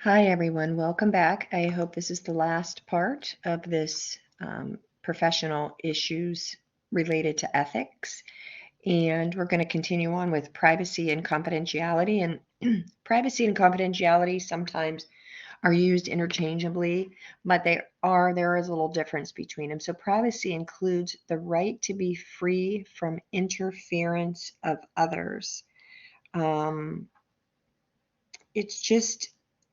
Hi, everyone. Welcome back. I hope this is the last part of this professional issues related to ethics. And we're going to continue on with privacy and confidentiality. And privacy and confidentiality sometimes are used interchangeably, but there is a little difference between them. So privacy includes the right to be free from interference of others. Um, it's just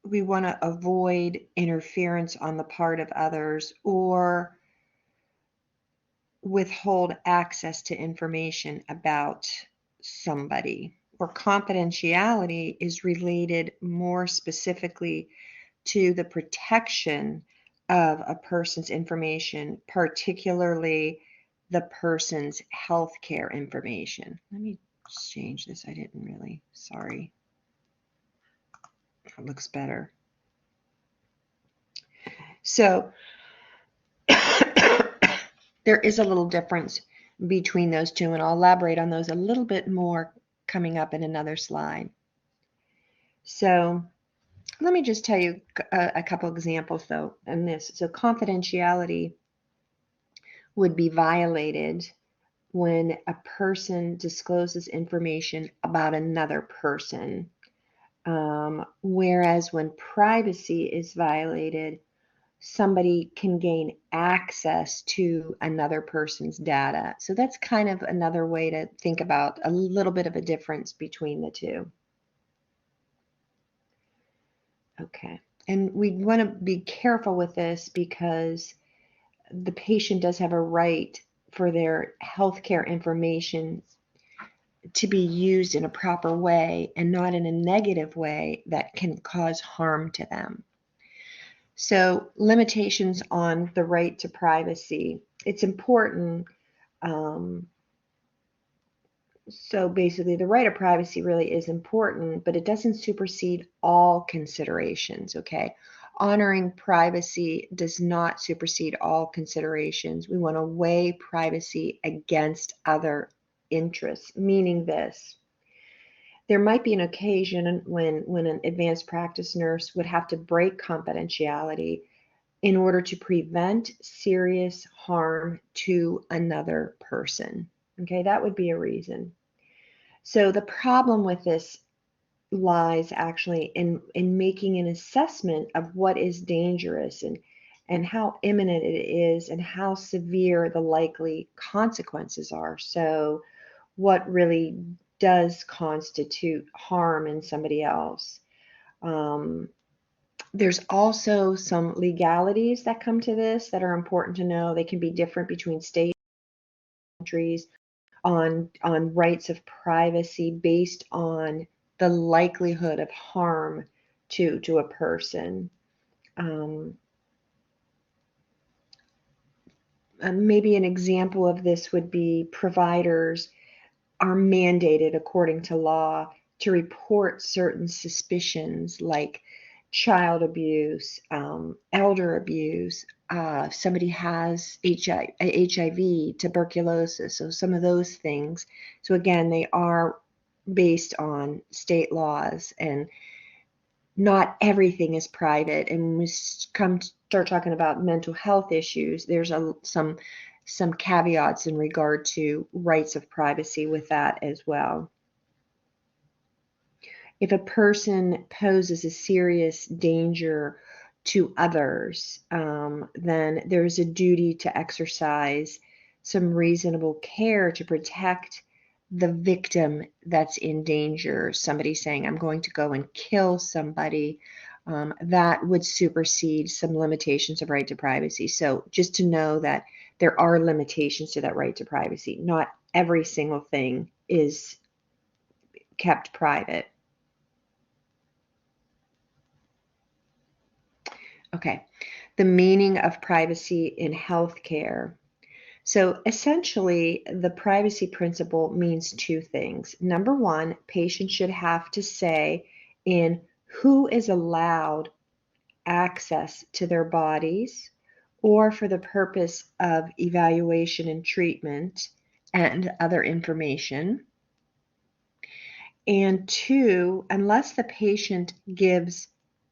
we want to avoid interference on the part of others or withhold access to information about somebody. Or confidentiality is related more specifically to the protection of a person's information, particularly the person's healthcare information. Let me change this. I didn't really, sorry. That looks better. So there is a little difference between those two, and I'll elaborate on those a little bit more coming up in another slide. So let me just tell you a couple examples though in this. So confidentiality would be violated when a person discloses information about another person, whereas when privacy is violated, somebody can gain access to another person's data. So that's kind of another way to think about a little bit of a difference between the two. Okay, and we want to be careful with this because the patient does have a right for their healthcare information to be used in a proper way and not in a negative way that can cause harm to them. So limitations on the right to privacy. It's important. So basically the right of privacy really is important, but it doesn't supersede all considerations, okay? Honoring privacy does not supersede all considerations. We want to weigh privacy against other interests, meaning this. There might be an occasion when an advanced practice nurse would have to break confidentiality in order to prevent serious harm to another person. Okay, that would be a reason. So the problem with this lies actually in making an assessment of what is dangerous and how imminent it is and how severe the likely consequences are. So what really does constitute harm in somebody else. There's also some legalities that come to this that are important to know. They can be different between states and countries on rights of privacy based on the likelihood of harm to a person. Maybe an example of this would be providers are mandated according to law to report certain suspicions like child abuse, elder abuse, somebody has HIV, tuberculosis, so some of those things. So again, they are based on state laws, and not everything is private. And when we start talking about mental health issues, there's some caveats in regard to rights of privacy with that as well. If a person poses a serious danger to others, then there's a duty to exercise some reasonable care to protect the victim that's in danger. Somebody saying, I'm going to go and kill somebody, that would supersede some limitations of right to privacy. So just to know that there are limitations to that right to privacy. Not every single thing is kept private. Okay, the meaning of privacy in healthcare. So essentially, the privacy principle means two things. Number one, patients should have to say in who is allowed access to their bodies or for the purpose of evaluation and treatment and other information. And two, unless the patient gives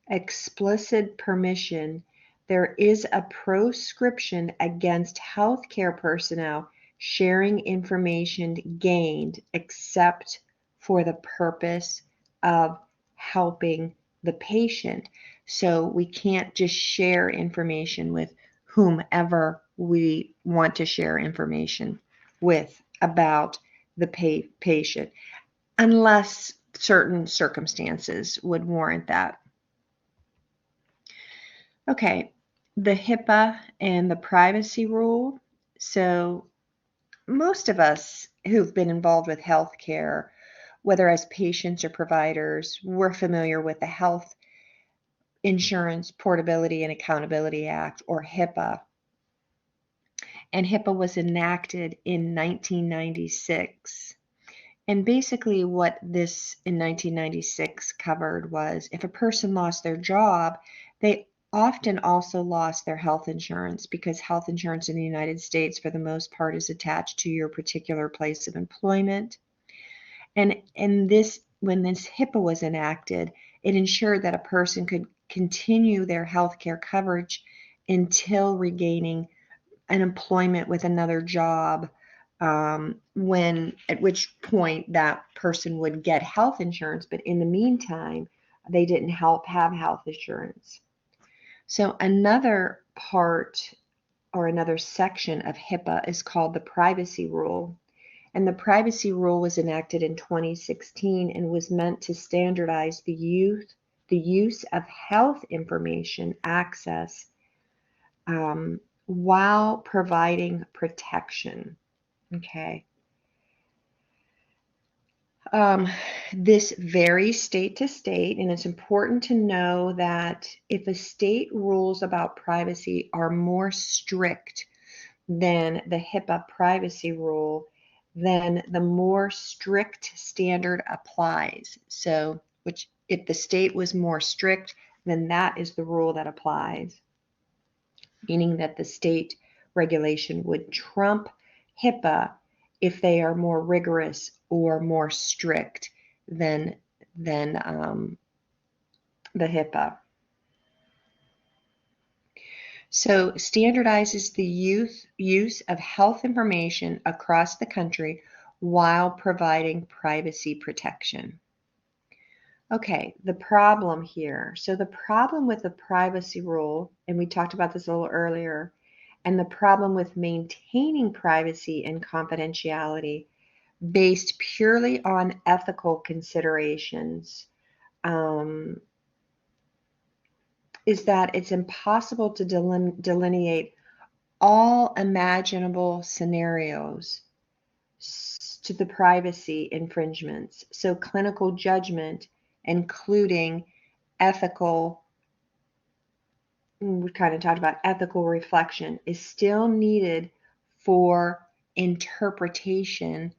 explicit permission, there is a proscription against healthcare personnel sharing information gained except for the purpose of helping the patient. So we can't just share information with whomever we want to share information with about the patient, unless certain circumstances would warrant that. Okay, the HIPAA and the privacy rule. So most of us who've been involved with healthcare, whether as patients or providers, we're familiar with the Health Insurance Portability and Accountability Act, or HIPAA. And HIPAA was enacted in 1996. And basically what this in 1996 covered was if a person lost their job, they often also lost their health insurance, because health insurance in the United States for the most part is attached to your particular place of employment. And when this HIPAA was enacted, it ensured that a person could continue their health care coverage until regaining an employment with another job, at which point that person would get health insurance, but in the meantime, they didn't have health insurance. So another part or another section of HIPAA is called the privacy rule. And the privacy rule was enacted in 2016 and was meant to standardize the use of health information access while providing protection. Okay. This varies state to state, and it's important to know that if a state rules about privacy are more strict than the HIPAA privacy rule, then the more strict standard applies. So, if the state was more strict, then that is the rule that applies, meaning that the state regulation would trump HIPAA if they are more rigorous or more strict than the HIPAA. So standardizes the use of health information across the country while providing privacy protection. Okay, the problem here. So the problem with the privacy rule, and we talked about this a little earlier, and the problem with maintaining privacy and confidentiality based purely on ethical considerations is that it's impossible to delineate all imaginable scenarios to the privacy infringements. So clinical judgment, including ethical, we kind of talked about ethical reflection, is still needed for interpretation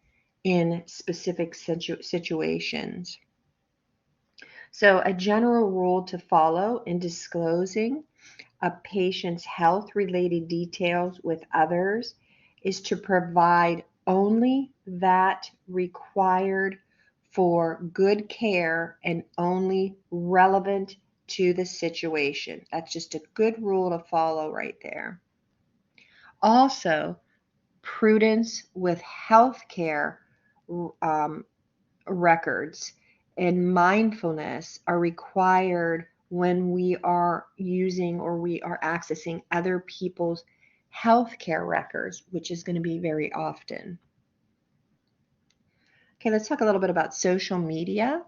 in specific situations. So a general rule to follow in disclosing a patient's health-related details with others is to provide only that required for good care and only relevant to the situation. That's just a good rule to follow right there. Also, prudence with healthcare records and mindfulness are required when we are using or we are accessing other people's healthcare records, which is going to be very often. Okay, let's talk a little bit about social media.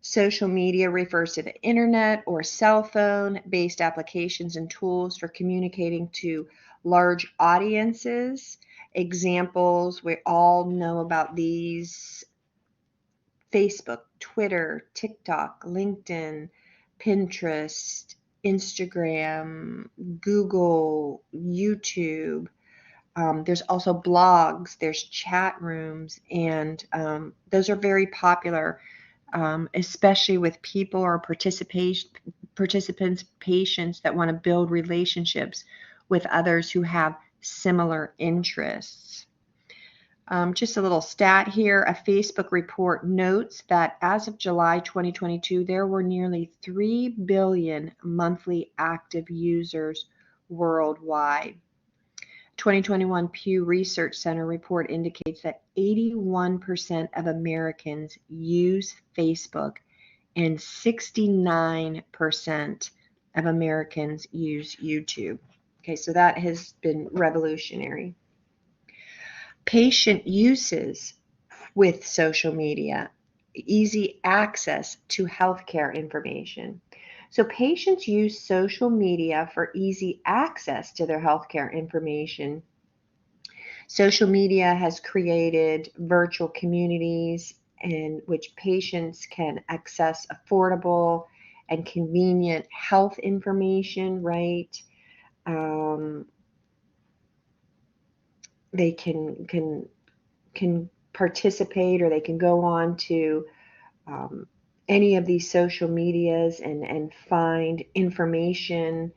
Social media refers to the internet or cell phone-based applications and tools for communicating to large audiences. Examples, we all know about these: Facebook, Twitter, TikTok, LinkedIn, Pinterest, Instagram, Google, YouTube. There's also blogs, there's chat rooms, and those are very popular, especially with people or participants, patients that want to build relationships with others who have similar interests. Just a little stat here. A Facebook report notes that as of July 2022, there were nearly 3 billion monthly active users worldwide. 2021 Pew Research Center report indicates that 81% of Americans use Facebook and 69% of Americans use YouTube. Okay, so that has been revolutionary. Patient uses with social media, easy access to healthcare information. So patients use social media for easy access to their healthcare information. Social media has created virtual communities in which patients can access affordable and convenient health information, right? They can participate, or they can go on to any of these social medias and find information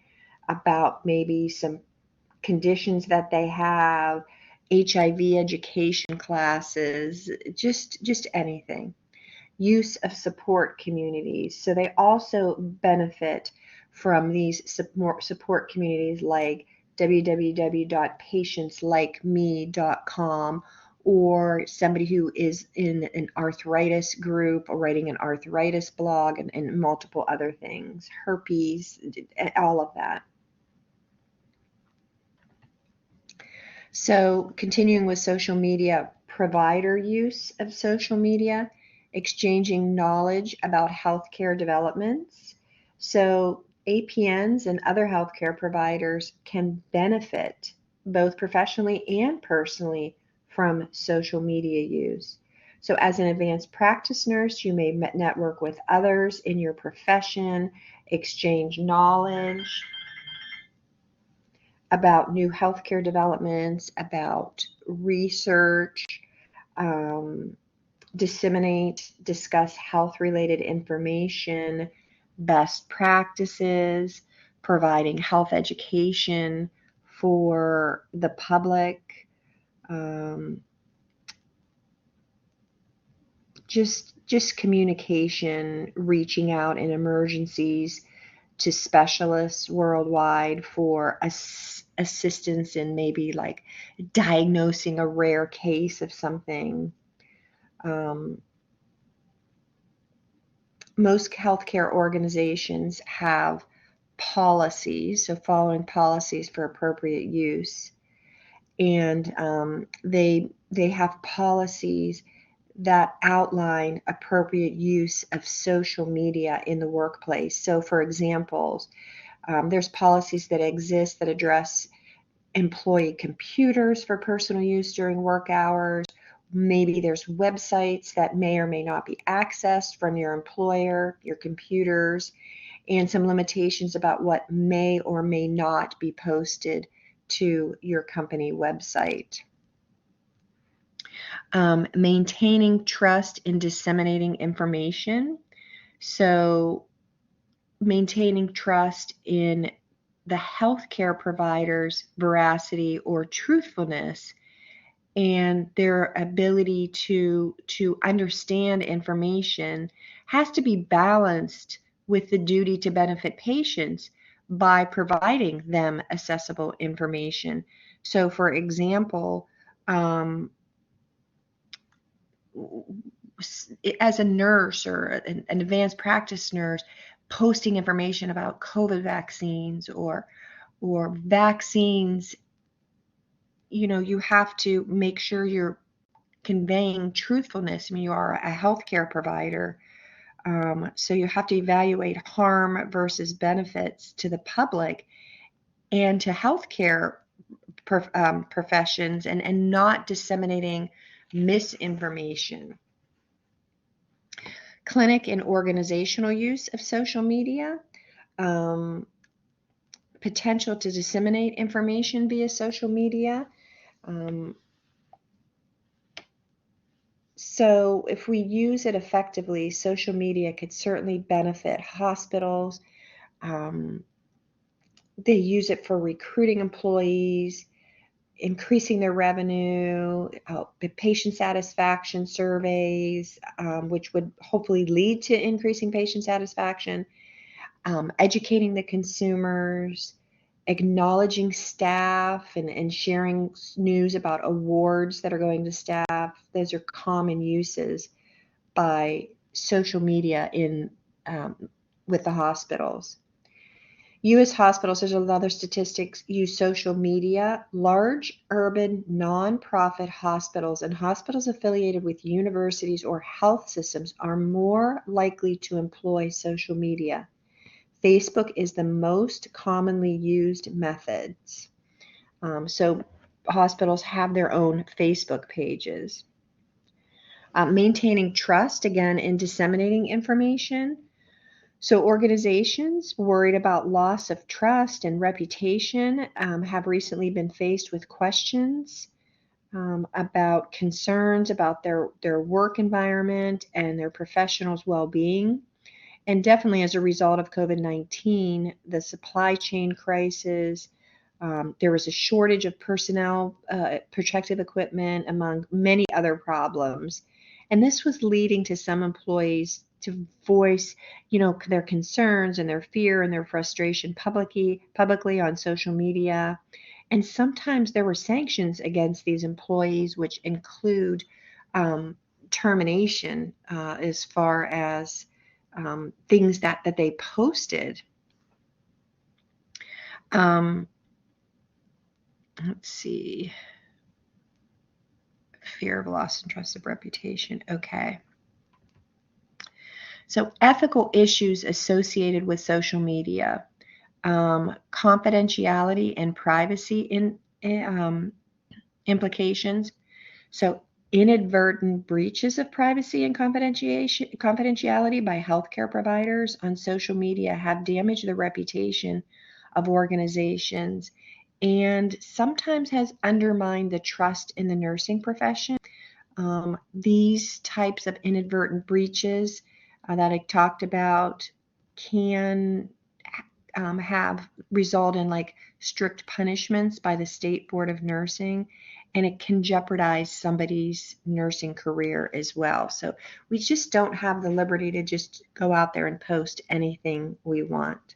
about maybe some conditions that they have, HIV education classes, just anything. Use of support communities. So they also benefit from these support communities like www.patientslikeme.com, or somebody who is in an arthritis group or writing an arthritis blog, and multiple other things, herpes, all of that. So continuing with social media, provider use of social media, exchanging knowledge about healthcare developments. So APNs and other healthcare providers can benefit both professionally and personally from social media use. So as an advanced practice nurse, you may network with others in your profession, exchange knowledge about new healthcare developments, about research, discuss health-related information, best practices, providing health education for the public, just communication, reaching out in emergencies to specialists worldwide for assistance in maybe like diagnosing a rare case of something. Most healthcare organizations have policies, so following policies for appropriate use, and they have policies that outline appropriate use of social media in the workplace. So for example, there's policies that exist that address employee computers for personal use during work hours. Maybe there's websites that may or may not be accessed from your employer, your computers, and some limitations about what may or may not be posted to your company website. Maintaining trust in disseminating information. So maintaining trust in the healthcare provider's veracity or truthfulness, and their ability to understand information has to be balanced with the duty to benefit patients by providing them accessible information. So for example, as a nurse or an advanced practice nurse, posting information about COVID vaccines or vaccines, you have to make sure you're conveying truthfulness. I mean, you are a healthcare provider, so you have to evaluate harm versus benefits to the public and to healthcare professions, and not disseminating misinformation. Clinic and organizational use of social media, potential to disseminate information via social media. So if we use it effectively, social media could certainly benefit hospitals. They use it for recruiting employees, increasing their revenue, patient satisfaction surveys, which would hopefully lead to increasing patient satisfaction, educating the consumers, acknowledging staff, and sharing news about awards that are going to staff. Those are common uses by social media in with the hospitals. U.S. hospitals, there's other statistics, use social media. Large urban nonprofit hospitals and hospitals affiliated with universities or health systems are more likely to employ social media. Facebook is the most commonly used methods. So hospitals have their own Facebook pages. Maintaining trust, again, in disseminating information. So organizations worried about loss of trust and reputation have recently been faced with questions about concerns about their work environment and their professionals' well-being. And definitely as a result of COVID-19, the supply chain crisis, there was a shortage of personnel, protective equipment, among many other problems. And this was leading to some employees to voice, their concerns and their fear and their frustration publicly on social media. And sometimes there were sanctions against these employees, which include termination as far as things that they posted. Let's see. Fear of loss and trust of reputation. Okay. So ethical issues associated with social media, confidentiality and privacy implications. So inadvertent breaches of privacy and confidentiality by healthcare providers on social media have damaged the reputation of organizations and sometimes has undermined the trust in the nursing profession. These types of inadvertent breaches that I talked about can have result in like strict punishments by the State Board of Nursing, and it can jeopardize somebody's nursing career as well. So we just don't have the liberty to just go out there and post anything we want.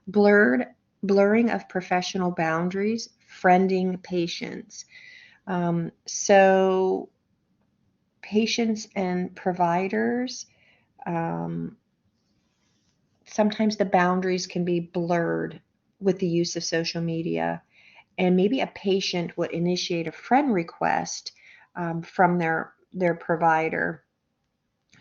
Blurring of professional boundaries, friending patients. So patients and providers, sometimes the boundaries can be blurred with the use of social media, and maybe a patient would initiate a friend request from their provider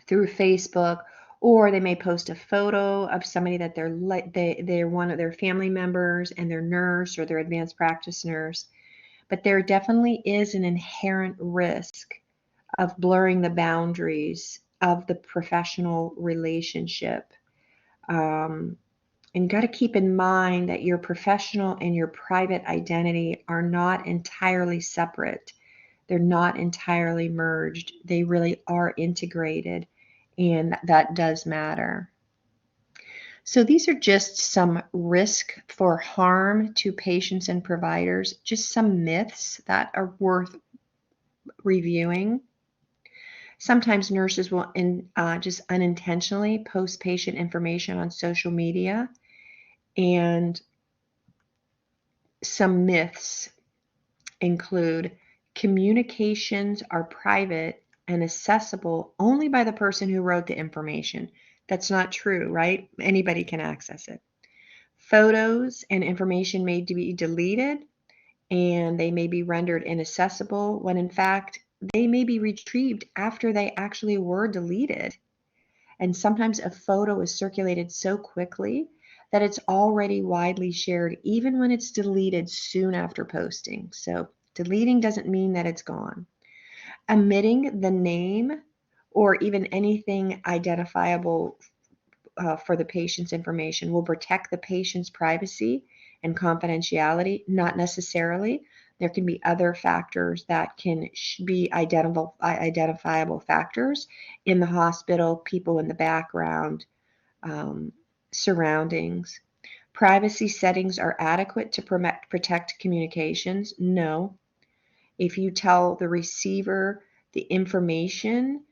through Facebook, or they may post a photo of somebody that they're one of their family members and their nurse or their advanced practice nurse. But there definitely is an inherent risk of blurring the boundaries of the professional relationship. And you got to keep in mind that your professional and your private identity are not entirely separate. They're not entirely merged. They really are integrated, and that does matter. So these are just some risk for harm to patients and providers, just some myths that are worth reviewing. Sometimes nurses will just unintentionally post patient information on social media, and some myths include communications are private and accessible only by the person who wrote the information. That's not true, right? Anybody can access it. Photos and information may be deleted, and they may be rendered inaccessible when in fact they may be retrieved after they actually were deleted. And sometimes a photo is circulated so quickly that it's already widely shared even when it's deleted soon after posting. So deleting doesn't mean that it's gone. Omitting the name or even anything identifiable for the patient's information will protect the patient's privacy and confidentiality, not necessarily. There can be other factors that can be identifiable factors in the hospital, people in the background, surroundings. Privacy settings are adequate to protect communications. No, If you tell the receiver the information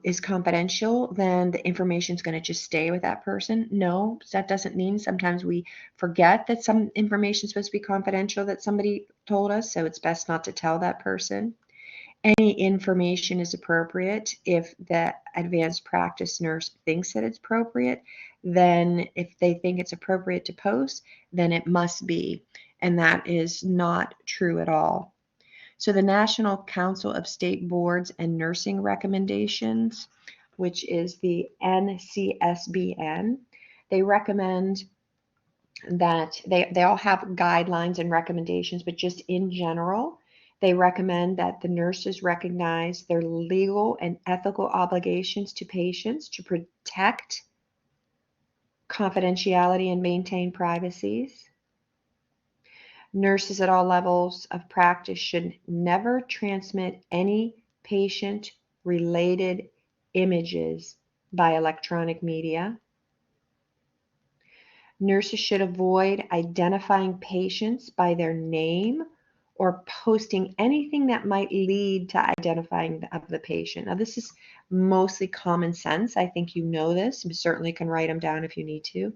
is confidential, then the information is going to just stay with that person. No, that doesn't mean sometimes we forget that some information is supposed to be confidential that somebody told us, so it's best not to tell that person. Any information is appropriate if the advanced practice nurse thinks that it's appropriate. Then if they think it's appropriate to post, then it must be, and that is not true at all. So the National Council of State Boards and Nursing Recommendations, which is the NCSBN, they recommend that they all have guidelines and recommendations, but just in general, they recommend that the nurses recognize their legal and ethical obligations to patients to protect confidentiality and maintain privacies. Nurses at all levels of practice should never transmit any patient-related images by electronic media. Nurses should avoid identifying patients by their name or posting anything that might lead to identifying of the patient. Now, this is mostly common sense. I think you know this. You certainly can write them down if you need to.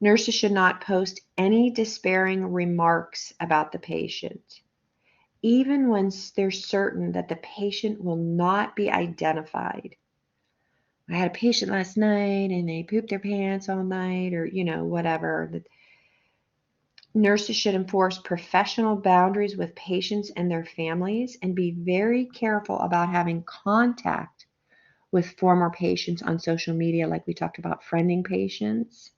Nurses should not post any disparaging remarks about the patient, even when they're certain that the patient will not be identified. I had a patient last night and they pooped their pants all night, or, whatever. Nurses should enforce professional boundaries with patients and their families and be very careful about having contact with former patients on social media, like we talked about friending patients.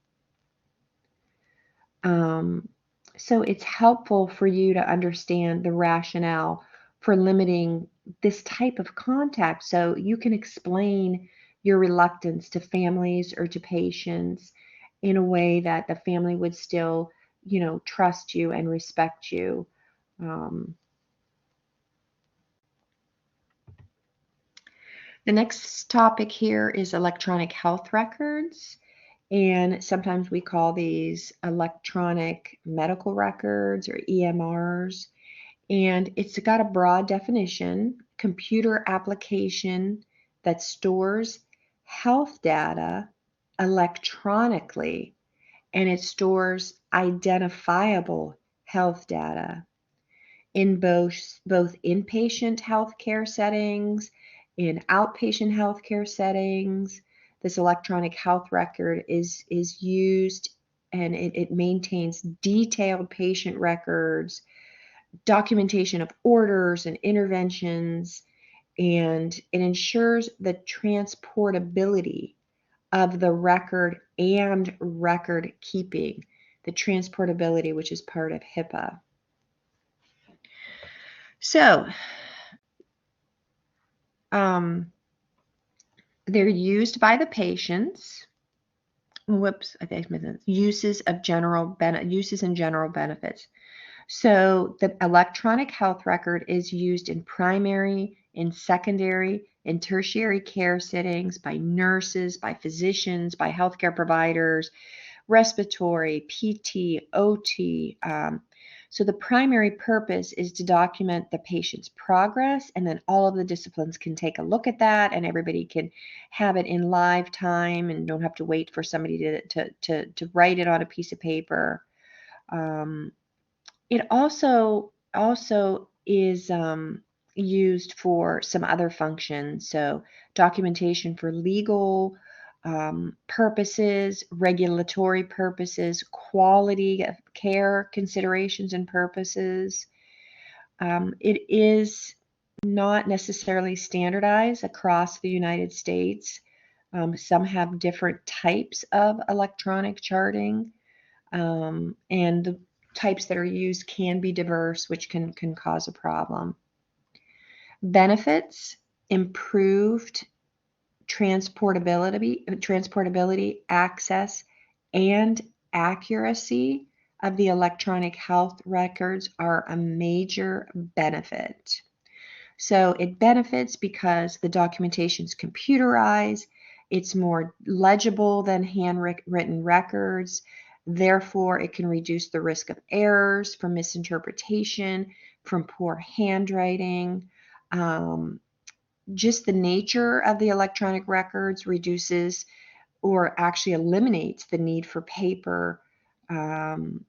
So it's helpful for you to understand the rationale for limiting this type of contact so you can explain your reluctance to families or to patients in a way that the family would still, trust you and respect you. The next topic here is electronic health records. And sometimes we call these electronic medical records or EMRs. And it's got a broad definition: computer application that stores health data electronically, and it stores identifiable health data in both inpatient healthcare settings, in outpatient healthcare settings. This electronic health record is used, and it maintains detailed patient records, documentation of orders and interventions, and it ensures the transportability of the record and record keeping, the transportability, which is part of HIPAA. So, they're used by the patients. I think uses and general benefits. So the electronic health record is used in primary, in secondary, in tertiary care settings by nurses, by physicians, by healthcare providers, respiratory, PT, OT. So the primary purpose is to document the patient's progress, and then all of the disciplines can take a look at that, and everybody can have it in live time and don't have to wait for somebody to write it on a piece of paper. It also is used for some other functions, so documentation for legal purposes, regulatory purposes, quality of care considerations and purposes. It is not necessarily standardized across the United States. Some have different types of electronic charting, and the types that are used can be diverse, which can cause a problem. Benefits: improved transportability, access, and accuracy of the electronic health records are a major benefit. So it benefits because the documentation is computerized, it's more legible than handwritten records. Therefore, it can reduce the risk of errors from misinterpretation, from poor handwriting. Just the nature of the electronic records reduces or actually eliminates the need for paper. Um,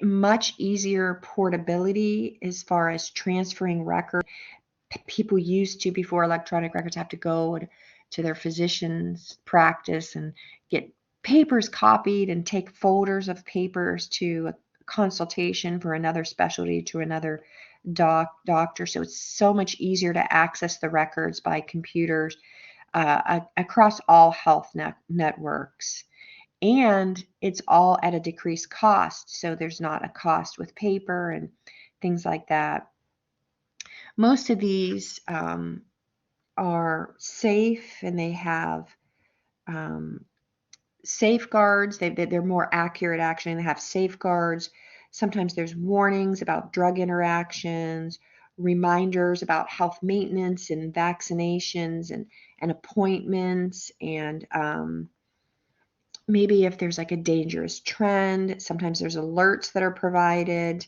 Much easier portability as far as transferring records. People used to, before electronic records, have to go to their physician's practice and get papers copied and take folders of papers to a consultation for another specialty, to another doctor. So it's so much easier to access the records by computers across all health networks. And it's all at a decreased cost. So there's not a cost with paper and things like that. Most of these are safe, and they have safeguards. They're more accurate, actually, and they have safeguards. Sometimes there's warnings about drug interactions, reminders about health maintenance and vaccinations and appointments, and maybe if there's like a dangerous trend, sometimes there's alerts that are provided.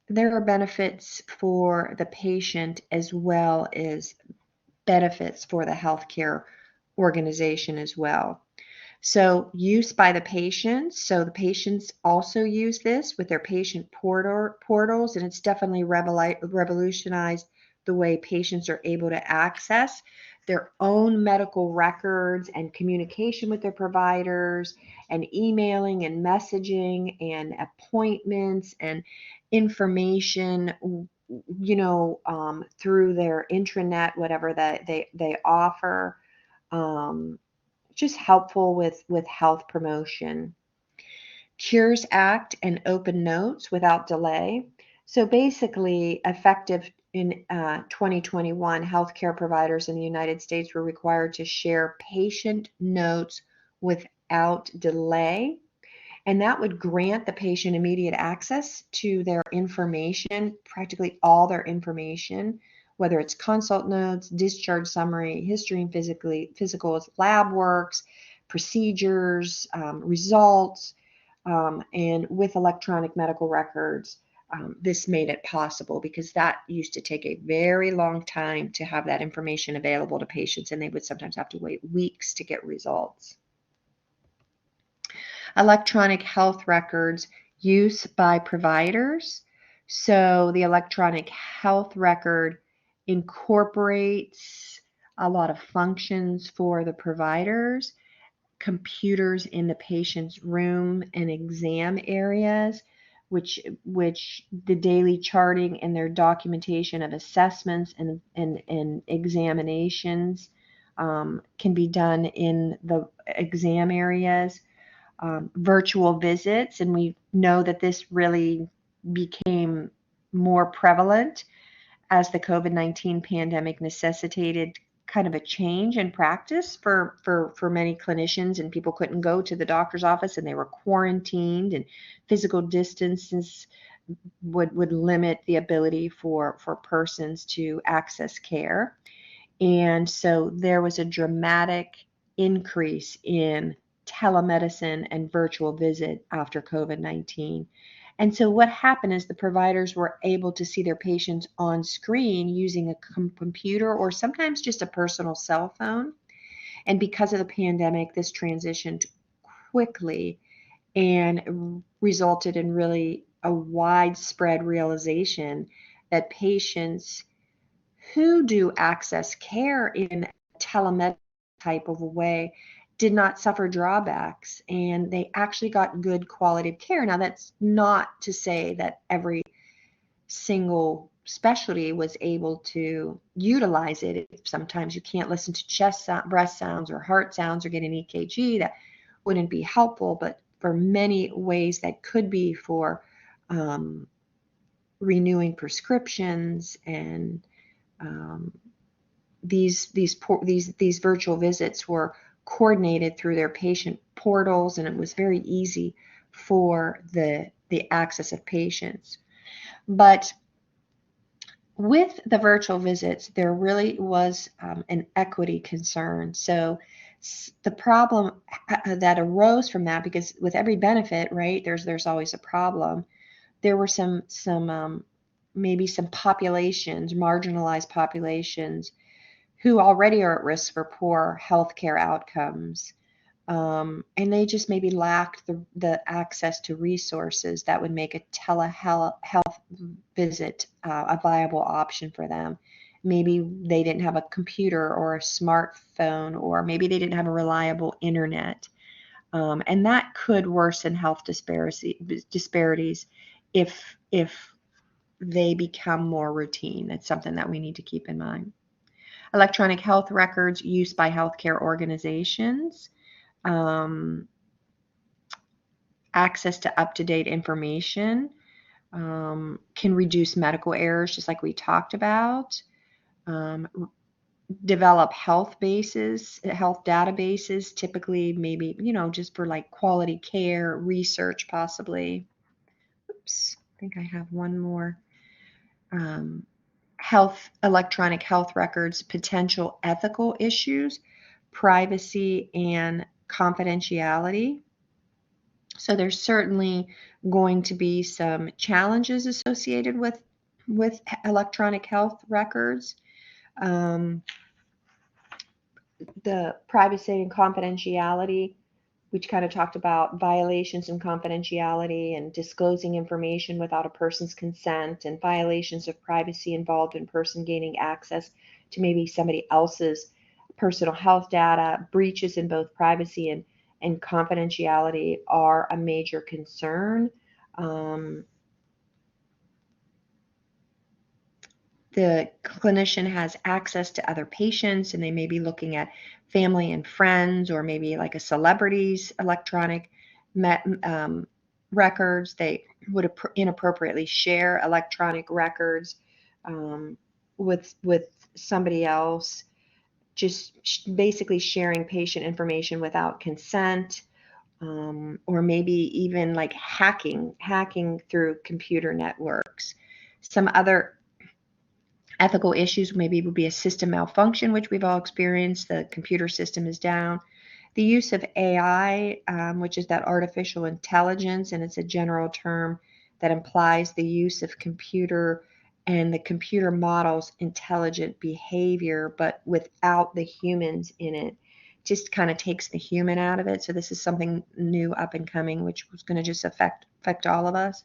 There are benefits for the patient as well as benefits for the healthcare organization as well. So use by the patients. So the patients also use this with their patient portals, and it's definitely revolutionized the way patients are able to access their own medical records and communication with their providers and emailing and messaging and appointments and information, through their intranet, whatever that they offer. Just helpful with health promotion. Cures Act and open notes without delay. So basically, effective in 2021, healthcare providers in the United States were required to share patient notes without delay. And that would grant the patient immediate access to their information, practically all their information, whether it's consult notes, discharge summary, history and physicals, lab works, procedures, results, and with electronic medical records. This made it possible, because that used to take a very long time to have that information available to patients, and they would sometimes have to wait weeks to get results. Electronic health records use by providers. So the electronic health record incorporates a lot of functions for the providers, computers in the patient's room and exam areas, which the daily charting and their documentation of assessments and examinations can be done in the exam areas. Virtual visits, and we know that this really became more prevalent as the COVID-19 pandemic necessitated kind of a change in practice for many clinicians, and people couldn't go to the doctor's office and they were quarantined, and physical distances would limit the ability for persons to access care. And so there was a dramatic increase in telemedicine and virtual visit after COVID-19. And so what happened is the providers were able to see their patients on screen using a computer or sometimes just a personal cell phone. And because of the pandemic, this transitioned quickly and resulted in really a widespread realization that patients who do access care in a telemedicine type of a way did not suffer drawbacks, and they actually got good quality of care. Now, that's not to say that every single specialty was able to utilize it. Sometimes you can't listen to breast sounds or heart sounds or get an EKG. That wouldn't be helpful, but for many ways that could be for renewing prescriptions and these virtual visits were coordinated through their patient portals, and it was very easy for the access of patients. But with the virtual visits, there really was an equity concern. So the problem that arose from that, because with every benefit, right, there's always a problem. There were some maybe some populations, marginalized populations, who already are at risk for poor healthcare outcomes. And they just maybe lacked the access to resources that would make a telehealth visit a viable option for them. Maybe they didn't have a computer or a smartphone, or maybe they didn't have a reliable internet. And that could worsen health disparities if they become more routine. That's something that we need to keep in mind. Electronic health records used by healthcare organizations, um, access to up-to-date information, can reduce medical errors, just like we talked about. Um, Develop health databases, typically maybe, just for like quality care, research possibly. Oops, I think I have one more. Um, Electronic health records, potential ethical issues, privacy and confidentiality. So there's certainly going to be some challenges associated with electronic health records. Um, the privacy and confidentiality, which kind of talked about violations in confidentiality and disclosing information without a person's consent, and violations of privacy involved in person gaining access to maybe somebody else's personal health data. Breaches in both privacy and confidentiality are a major concern. Um, the clinician has access to other patients, and they may be looking at family and friends, or maybe like a celebrity's electronic records. They would inappropriately share electronic records with somebody else, just basically sharing patient information without consent, or maybe even like hacking through computer networks. Some other ethical issues maybe would be a system malfunction, which we've all experienced. The computer system is down. The use of AI, which is that artificial intelligence, and it's a general term that implies the use of computer and the computer models intelligent behavior, but without the humans in it. Just kind of takes the human out of it. So this is something new up and coming, which was going to just affect all of us.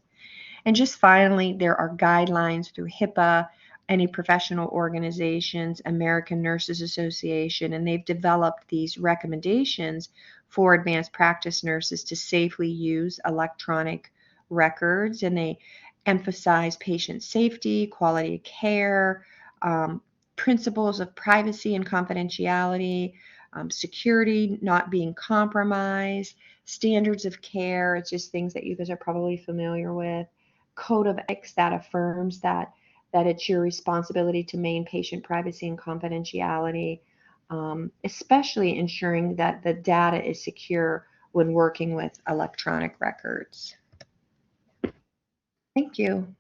And just finally, there are guidelines through HIPAA, any professional organizations, American Nurses Association, and they've developed these recommendations for advanced practice nurses to safely use electronic records. And they emphasize patient safety, quality of care, principles of privacy and confidentiality, security not being compromised, standards of care. It's just things that you guys are probably familiar with. Code of ethics that affirms that it's your responsibility to maintain patient privacy and confidentiality, especially ensuring that the data is secure when working with electronic records. Thank you.